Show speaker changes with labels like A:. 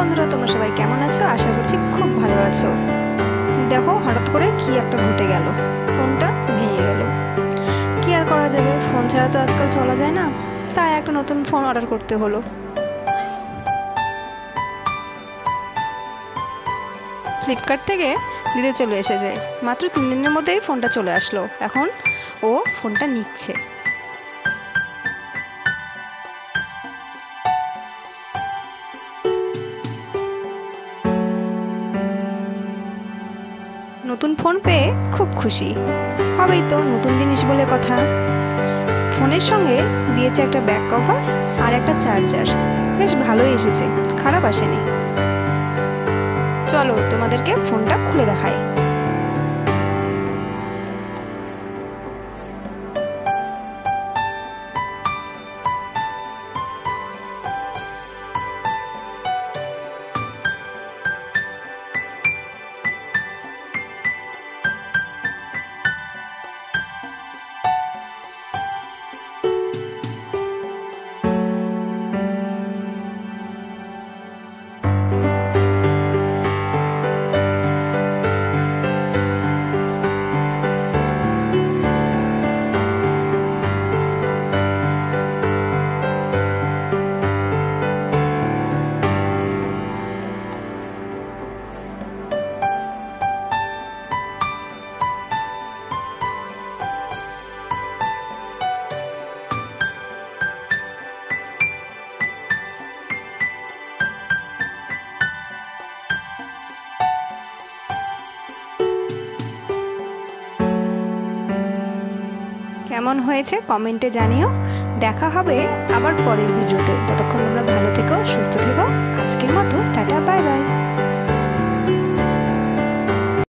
A: বন্ধুরা, তোমরা সবাই কেমন আছো? আশা করছি খুব ভালো আছো। দেখো, হঠাৎ করে কি একটা ঘটে গেল, ফোনটা ভেঙে গেল। কি আর করা যাবে, ফোন ছাড়া তো আজকাল চলা যায় না, তাই একটা নতুন ফোন অর্ডার করতে হলো। ফ্লিপকার্ট থেকে দিতে চলে এসেছে, মাত্র 3 দিনের মধ্যেই ফোনটা চলে আসলো। এখন ও ফোনটা নিচ্ছে। নতুন ফোন পেয়ে খুব খুশি হবেই তো, নতুন জিনিস বলে কথা। ফোনের সঙ্গে দিয়েছে একটা ব্যাক কভার আর একটা চার্জার, বেশ ভালোই এসেছে, খারাপ আসেনি। চলো তোমাদেরকে ফোনটা খুলে দেখাই। কেমন হয়েছে কমেন্টে জানিও। দেখা হবে আবার পরের ভিডিওতে। ততক্ষণ তোমরা ভালো থেকো, সুস্থ থেকো।